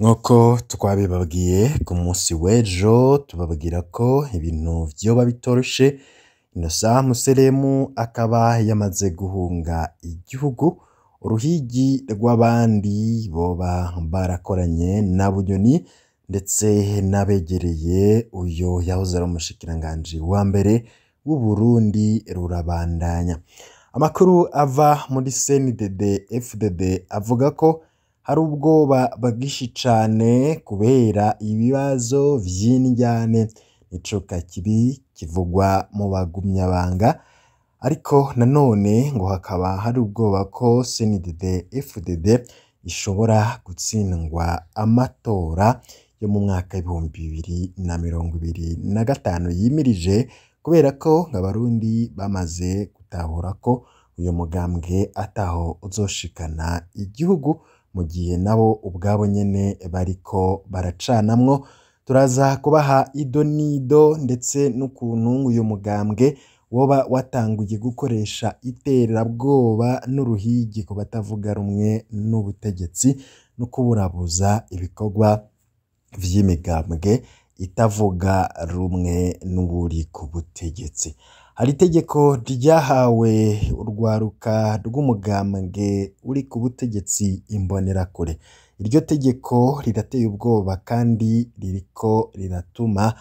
Nk'uko twabibabwiye ku munsi w'ejo tubabwira ko ibintu vyoba bitoroshe, Innocent Museremu akaba yamaze guhunga igihugu, uruhigi rw'abandi boba barakoranye na Bunyoni ndetse n'abegereye uyo yahoze ari umushikiranganji wa mbere w'u Burundi rurabandanya. Amakuru ava muri CNDD-FDD avuga ko hari ubwoba bwinshi cane kubera ibibazo vy'indyane n'icuka kibi kivugwa mu bagumyabanga, ariko nanone ngo hakaba hari ubwoba ko CNDD-FDD ishobora gutsindwa amatora yo mu mwaka w'ibihumbi 2025 yimirije, kubera ko abarundi bamaze gutahura ko uyu mugambwe ataho uzoshikana igihugu, mu gihe nabo ubwabo nyene bariko baracanamwo. Turaza kubaha ido nido ndetse n'ukuntu uyu mugambwe woba watanguye gukoresha iterabwoba n'uruhigi ku batavuga rumwe n'ubutegetsi no kuburabuza ibikorwa vy'imigambwe itavuga rumwe n'uburi ku butegetsi. Hari itegeko ryahawe urwaruka rw'umugambwe uri ku butegetsi Imbonerakure. Iryo tegeko rirateye ubwoba kandi ririko riratuma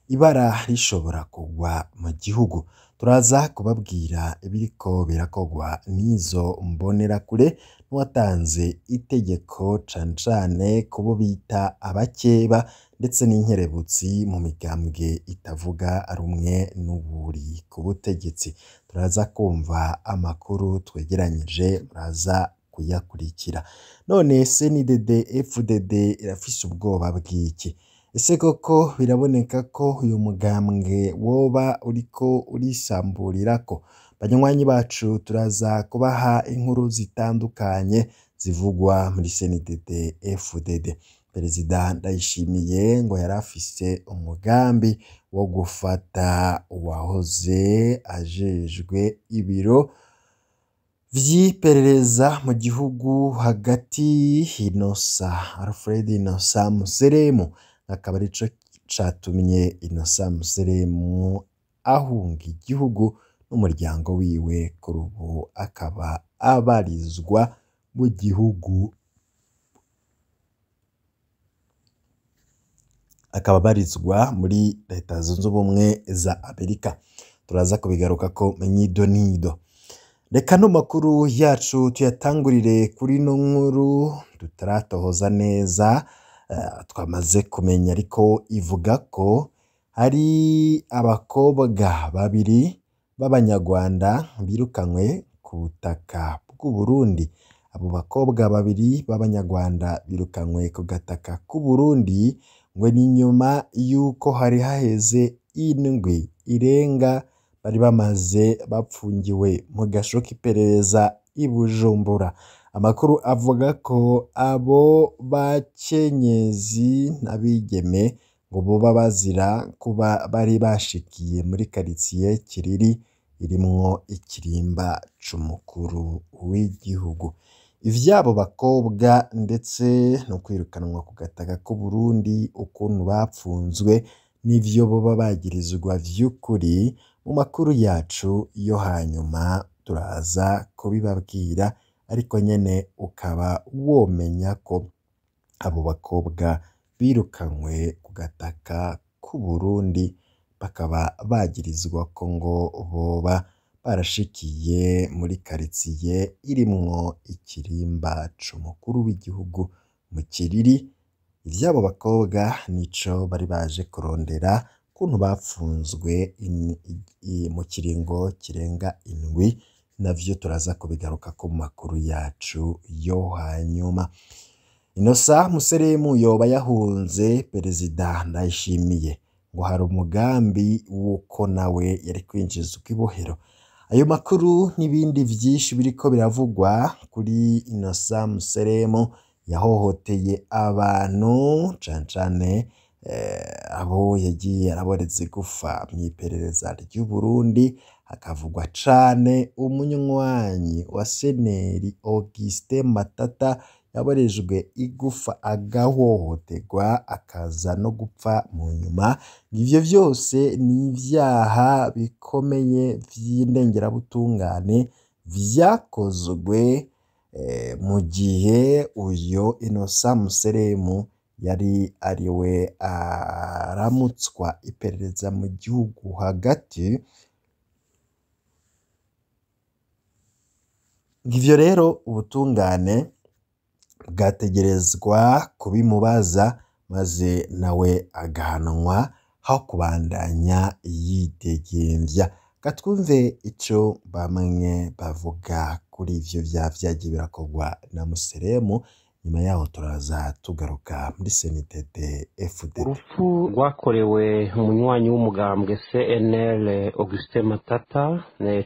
ibara rishobora kugwa mu gihugu. Turaza kubabwira ibiriko birakogwa n'izo Mbonerakure n'uwatanze itegeko cane cane kubo bita abakeba ndetse n'inkerebutsi mu migambwe itavuga rumwe n'uburi ku butegetsi. Turaza kumva amakuru twegeranyije, muraza kuyakurikira. None CNDD-FDD irafise ubwoba bw'iki? Ese koko biraboneka ko uyu mugambwe woba uriko urisamburirako? Banywanyi bacu, turaza kubaha inkuru zitandukanye zivugwa muri CNDD-FDD. Perezida Ndayishimiye ngo yarafise umugambi wo gufata uwahoze ajejwe ibiro vy'iperereza mu gihugu hagati, Alfred Innocent Museremu. Akaba arico catumye Innocent Museremu ahunga igihugu n'umuryango wiwe, kuri ubu akaba abarizwa mu gihugu, akaba abarizwa muri Leta Zunze Ubumwe za Amerika. Turaza kubigarukako mwido nido. Reka no makuru yacu tuyatangurire kuri no nkuru tutaratohoza neza, twamaze kumenya ariko ivuga ko hari abakobwa babiri b'Abanyarwanda birukanywe ku butaka bw'u Burundi. Abo bakobwa babiri b'Abanyarwanda birukanywe ku gataka k'u Burundi ngo ni nyuma yuko hari haheze indwi irenga bari bamaze bapfungiwe mu gasho k'iperereza i Bujumbura. Amakuru avuga ko abo bakenyezi n'abigeme ngo boba bazira kuba bari bashikiye muri quartier Kiriri irimwo ikirimba c'umukuru w'igihugu. Ivyabo bakobwa ndetse no kwirukanwa ku gataka k'u Burundi, ukuntu bapfunzwe n'ivyo boba bagirizwa vy'ukuri, mu makuru yacu yo hanyuma turaza kubibabwira, ariko nyene ukaba womenya ko abo bakobwa birukanywe ku gataka k'u Burundi bakaba bagirizwa ko ngo boba barashikiye muri quartier irimwo ikirimba c'umukuru w'igihugu mu Kiriri. Ivyabo bakobwa nico bari baje kurondera, kuntu bapfunzwe mu kiringo kirenga indwi, navyo turaza kubigaruka ku makuru yacu yo hanyuma. Innocent Museremu yoba yahunze Perezida Ndayishimiye, ngo hari umugambi wuko nawe yari kwinjizwa ibohero. Ayo makuru n'ibindi vyinshi biriko biravugwa kuri Innocent Museremu yahohoteye abantu cane cane abo yagiye araboreza igufa mw'iperereza ry'u Burundi. Hakavugwa cane umunywanyi wa Seneri Augustin Matata yaborejwe igufa agahohoterwa akaza no gupfa mu nyuma. Ivyo vyose ni ivyaha bikomeye vy'indengerabutungane vyakozwe mu gihe uyo Innocent Museremu yari ariwe aramutswa iperereza mu gihugu hagati. Ivyo rero ubutungane bwategerezwa kubimubaza maze nawe agahanwa aho kubandanya yidegemvya. Katwumve ico bamwe bavuga kuri ivyo vyaha vyagiye birakorwa na Museremu, nyuma yaho turaza tugaruka muri CNDD FDD. Urupfu rwakorewe umunywanyi w'umugambwe CNL Augustin Matata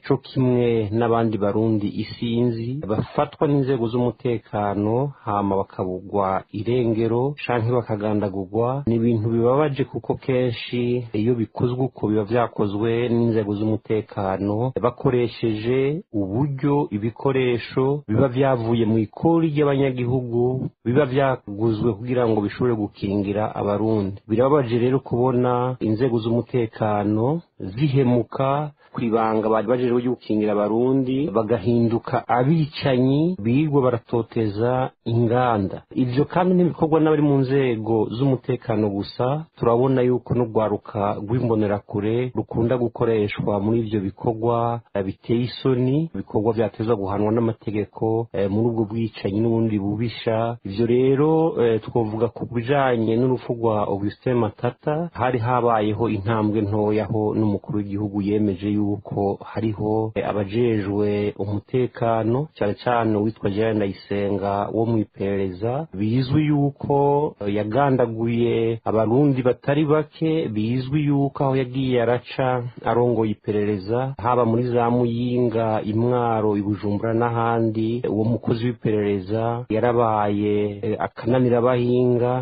co kimwe n'abandi barundi isinzi bafatwa n'inzego z'umutekano hama bakabugwa irengero canke bakagandagurwa, ni ibintu bibabaje kuko kenshi iyo bikozwe uko biba vyakozwe n'inzego z'umutekano bakoresheje uburyo ibikoresho biba vyavuye mu ikori ry'abanyagihugu biba vyaguzwe kugira ngo bishobore gukingira abarundi. Birababaje rero kubona inzego z'umutekano zihemuka kwibanga bari bajeje gukingira abarundi bagahinduka abicanyi bigwa baratoteza inganda. Ivyo kandi ntibikorwa n'abari mu nzego z'umutekano gusa, turabona yuko n'urwaruka rw'imbonerakure rukunda gukoreshwa muri ivyo bikorwa biteye isoni, ibikorwa vyatezwa guhanwa n'amategeko muri ubwo bwicanyi n'ubundi bubisha. Ivyo rero twovuga ku bijanye n'urupfu rwa Augustin Matata, hari habayeho intambwe ntoyaho n'umukuru w'igihugu yemeje yuko hariho abajejwe umutekano cyane cyane witwa Jean Ndayisenga wo mu iperereza, bizwi yuko yagandaguye abarundi batari bake, bizwi yuko aho yagiye araca arongoye iperereza haba muri za Muyinga, Imwaro, Ibujumbura n'ahandi. Uwo mukozi w'iperereza yarabaye akananira abahinga,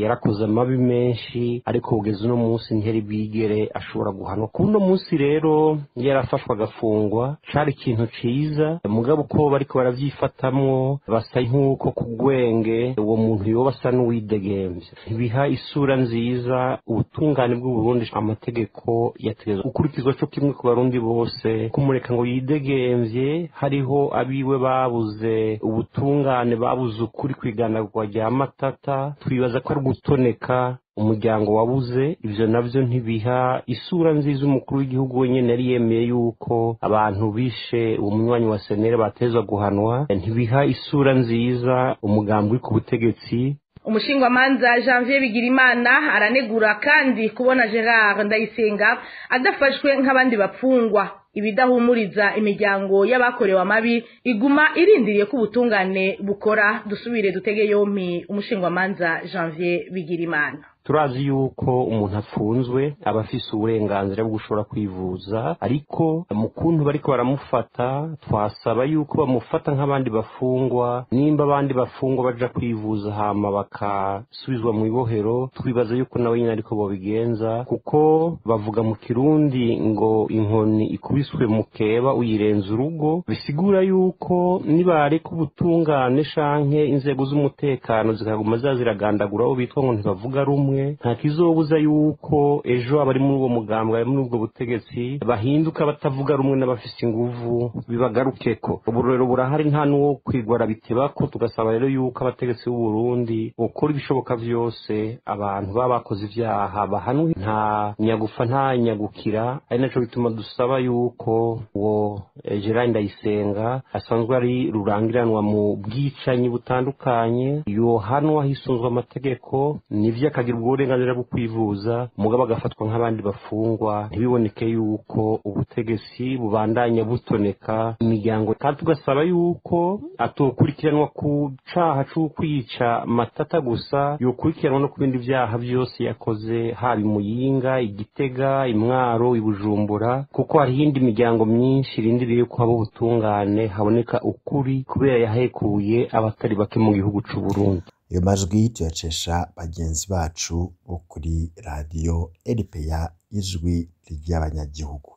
yarakoze amabi menshi, ariko kugeza uno munsi ntihari bwigere ashobora guhanwa. Kuno munsi rero yarafashwa agafungwa, cari ikintu ciza, mugabo uko bariko baravyifatamwo basa nk'uko ku gwenge uwo muntu yoba asa n'uwidegemvye, ntibiha isura nziza ubutungane bw'u Burundi. Amategeko yategezwa gukurikizwa co kimwe ku barundi bose, kumureka ngo yidegemvye. Hariho abiwe babuze ubutungane, babuze ukuri kw'iganagurwa rya Matata, twibaza ko ari gutoneka umuryango wabuze. Ivyo navyo ntibiha isura nziza umukuru w'igihugu wenyene yari yemeye yuko abantu bishe uwo munywanyi wa CNL batezwa guhanwa, ntibiha isura nziza umugambi uri ku butegetsi. Umushingwamanza Janvier Bigirimana aranegura kandi kubona Gerard Ndayisenga adafashwe nk'abandi bapfungwa. Ibidahumuriza imiryango y'abakorewe amabi iguma irindiriye ko ubutungane bukora. Dusubire dutege yompi umushingwamanza Janvier Bigirimana. Turazi yuko umuntu afunzwe aba afise uburenganzira bwo gushobora kwivuza, ariko mu kuntu bariko baramufata twasaba yuko bamufata nk'abandi bafungwa. Nimba abandi bafungwa baja kwivuza hama bakasubizwa mu ibohero, twibaza yuko nawe nyine ariko bobigenza, kuko bavuga mu Kirundi ngo inkoni ikubiswe mu keba uyirenza urugo. Bisigura yuko nibareka ubutungane canke inzego z'umutekano zikaguma ziragandagura abo bitwa ngo ntibavuga rumwe, nta kizobuza yuko ejo abari muri uwo mugambwe, muri ubwo butegetsi bahinduka batavuga rumwe n'abafise inguvu bibagarukeko. Ubu rero burahari, nta n'uwo kwigwara bitebako. Tugasaba rero yuko abategetsi b'u Burundi ukora ibishoboka vyose abantu baba bakoze ivyaha bahanwe, nta nyagufa nta nyagukira. Ari naco bituma dusaba yuko uwo Gerard Ndayisenga asanzwe ari rurangiranwa mu bwicanyi butandukanye yohanwa hisunzwe amategeko, nivyo akagira uburenganzira bwo kwivuza, mugabo agafatwa nk'abandi bafungwa. Ntibiboneke yuko ubutegetsi bubandanya butoneka imiryango, kandi tugasaba yuko atokurikiranwa ku caha c'ukwica Matata gusa, yokurikiranwa no ku bindi vyaha vyose yakoze, haba Muyinga, Igitega, Imwaro, Ibujumbura, kuko hari iyindi miryango myinshi irindiriye ko haba ubutungane, haboneka ukuri, kubera yahekuye abatari bake mu gihugu c'u Burundi. Ayo majwi tuyacesha bagenzi bacu bo kuri radio RPA ijwi ry'abanyagihugu.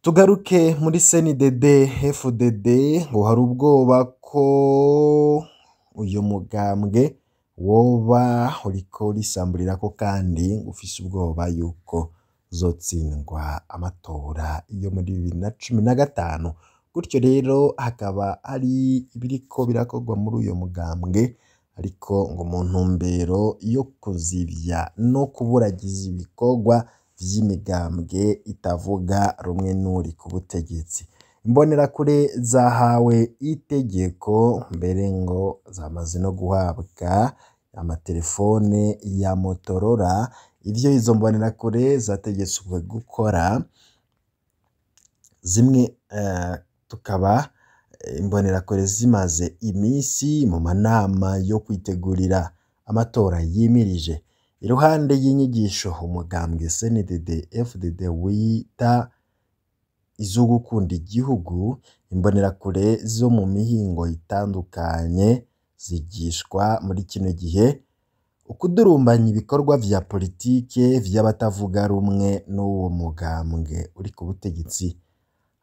tugaruke muri CNDD FDD ngo hari ubwoba ko uyu mugambwe woba uriko urisamburirako kandi ufise ubwoba yuko uzotsindwa amatora yo muri 2015 gutyo rero hakaba ari ibiriko birakorwa muri uyo mugambwe ariko ngo mu ntumbero yo kuzivya no kuburagiza ibikorwa vy'imigambwe itavuga rumwe n'uri ku butegetsi. Imbonerakure zahawe itegeko mbere ngo zamaze no guhabwa amatelefone ya Motorola. Ivyo izo mbonerakure zategetswe gukora zimwe tukaba imbonerakure zimaze imisi mu manama yo kwitegurira amatora yimirije. Iruhande y'inyigisho umugambwe CNDD FDD wita izo gukunda igihugu, imbonerakure zo mu mihingo itandukanye zigishwa muri kino gihe ukudurumbanya ibikorwa vya politike vy'abatavuga rumwe n'uwo mugambwe uri ku butegetsi.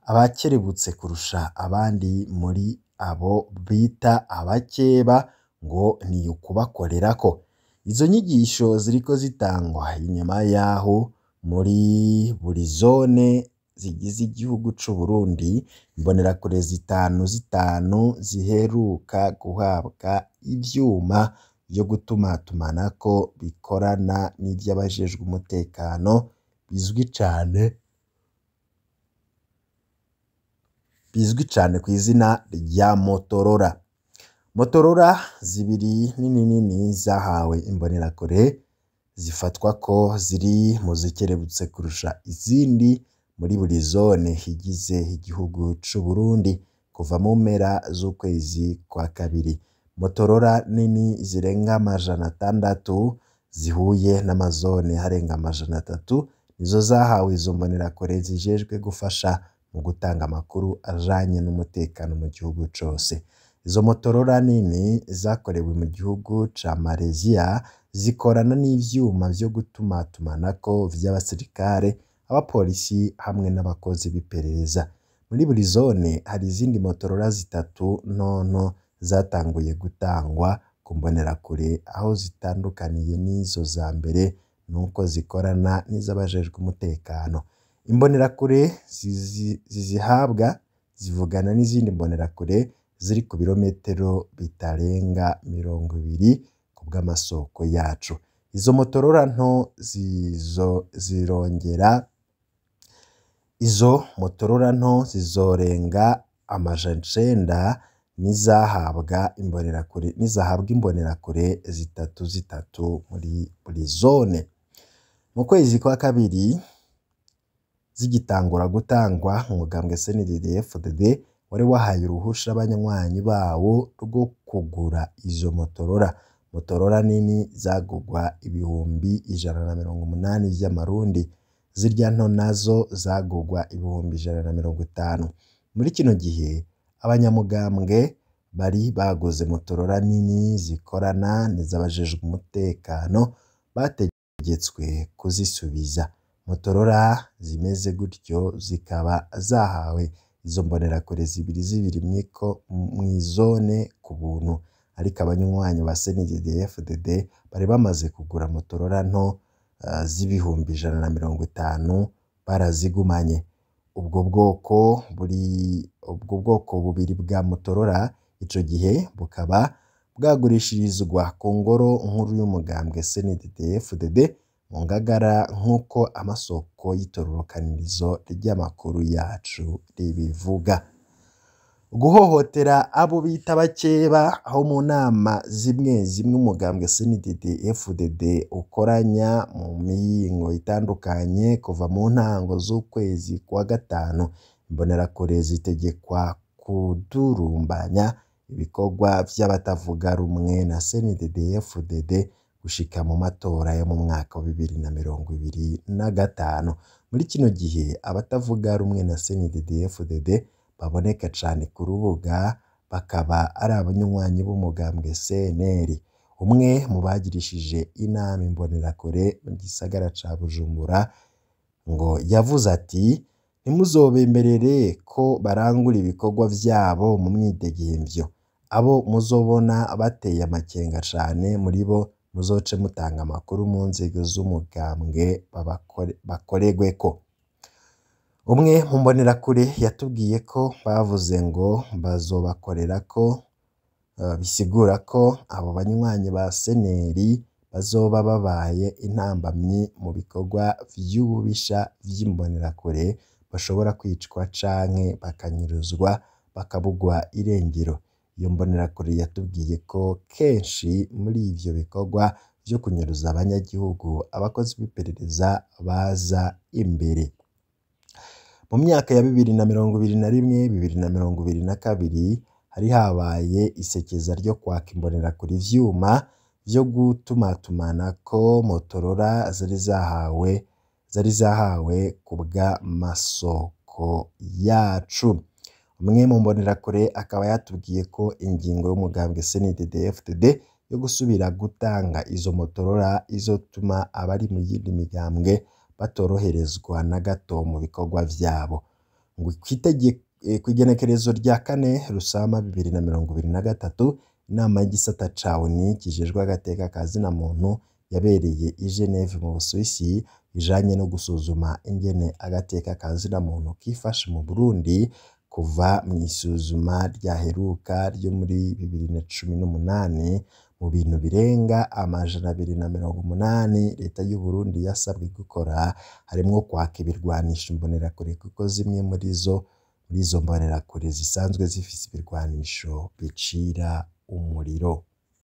Abakerebutse kurusha abandi muri abo bita abakeba ngo ni ukubakorerako. Izo nyigisho ziriko zitangwa inyuma yaho muri buri zone zigize igihugu c'u Burundi imbonerakure zitanu ziheruka guhabwa ivyuma vyo gutumatumanako bikorana n'ivy'abajejwe umutekano bizwi cane kw'izina rya Motorola. Motorola zibiri nini zahawe imbonerakure zifatwa ko ziri mu zikerebutse kurusha izindi muri buri zone higize igihugu c'u Burundi kuva mu mpera z'ukwezi kwa kabiri. Motorola nini zirenga 600 zihuye n'amazone harenga 300 nizo zahawe izo mbonerakure zijejwe gufasha mu gutanga amakuru ajanye n'umutekano mu gihugu cose. Izo Motorola nini zakorewe mu gihugu ca Malaysia zikorana n'ivyuma vyo gutumatumanako vy'abasirikare, abapolisi hamwe n'abakozi b'iperereza. Muri buri zone hari izindi Motorola zitatu ntonto zatanguye gutangwa ku mbonerakure aho zitandukaniye n'izo za mbere nuko zikorana n'izabajejwe umutekano. Imbonerakure zizihabwa zivugana n'izindi mbonerakure ziri ku birometero bitarenga 20 ku bw'amasoko yacu. Izo Motorola nto zizorenga 900 nizahabwa imbonerakure zitatu muri buri zone. Mu kwezi kwa kabiri zigitangura gutangwa umugambwe CNDD FDD wari wahaye uruhusha abanywanyi bawo rwo kugura izo Motorola. Motorola nini zagugwa 180 vy'amarundi, zirya nto nazo zagugwa 150. Muri kino gihe abanyamugambwe bari baguze Motorola nini zikorana n'izabajejwe umutekano bategetswe kuzisubiza. Motorola zimeze gutyo zikaba zahawe izo mbonerakure zibiri mw'izone ku buntu, ariko abanywanyi ba CNDD FDD bari bamaze kugura Motorola nto z'ibihumbi 150 barazigumanye. Ubwo bwoko bubiri bwa Motorola ico gihe bukaba bwagurishirizwa ku ngoro nkuru y'umugambwe CNDD FDD mu Ngagara nk'uko amasoko y'itororokanirizo ry'amakuru yacu ribivuga. Guhohotera abo bita bakeba aho mu nama zimwe umugambwe CNDD FDD ukoranya mu mihingo itandukanye kuva mu ntango z'ukwezi kwa gatanu, imbonerakure zitegekwa kudurumbanya ibikorwa vy'abatavuga rumwe na CNDD FDD gushika mu matora yo mu mwaka wa 2025. Muri kino gihe abatavuga rumwe na CNDD FDD baboneka cane ku rubuga bakaba ari abanywanyi b'umugambwe CNL. Umwe mu bagirishije inama imbonerakure mu gisagara ca Bujumbura ngo yavuze ati ntimuzobemerere ko barangura ibikorwa vyabo mu mwidegemvyo. Abo muzobona bateye amakenga cane muri bo muzoce mutanga amakuru mu nzego z'umugambwe bakoregweko. Umwe mu mbonerakure yatubwiye ko bavuze ngo bazobakorerako, bisigura ko abo banywanyi ba seneri bazoba babaye intambamyi mu bikorwa vy'ububisha vy'imbonerakure, bashobora kwicwa canke bakanyuruzwa bakabugwa irengero. Iyo mbonerakure yatubwiye ko kenshi muri ivyo bikorwa vyo kunyuruza abanyagihugu abakozi b'iperereza baza imbere. Mu myaka ya 2021, 2022 hari habaye isekeza ryo kwaka imbonerakure ivyuma vyo gutumatumanako Motorola zari zahawe kubwa masoko yacu. Umwe mu mbonerakure akaba yatubwiye ko ingingo y'umugambwe CNDD-FDD yo gusubira gutanga izo Motorola izotuma abari mu yindi migambwe batoroherezwa na gato mu bikorwa vyabo. Ngo kw'igenekerezo rya 4 Rusama 2023 inama y'igisata ca ONU kijejwe agateka ka zina muntu yabereye i Geneve mu Busuwisi ijanye no gusuzuma ingene agateka ka zina muntu kifashe mu Burundi kuva mu isuzuma ryaheruka ryo muri 2018. Mu bintu birenga 280 leta y'u Burundi yasabwe gukora harimwo kwaka ibirwanisho imbonerakure, kuko zimwe muri izo mbonerakure zisanzwe zifise ibirwanisho bicira umuriro.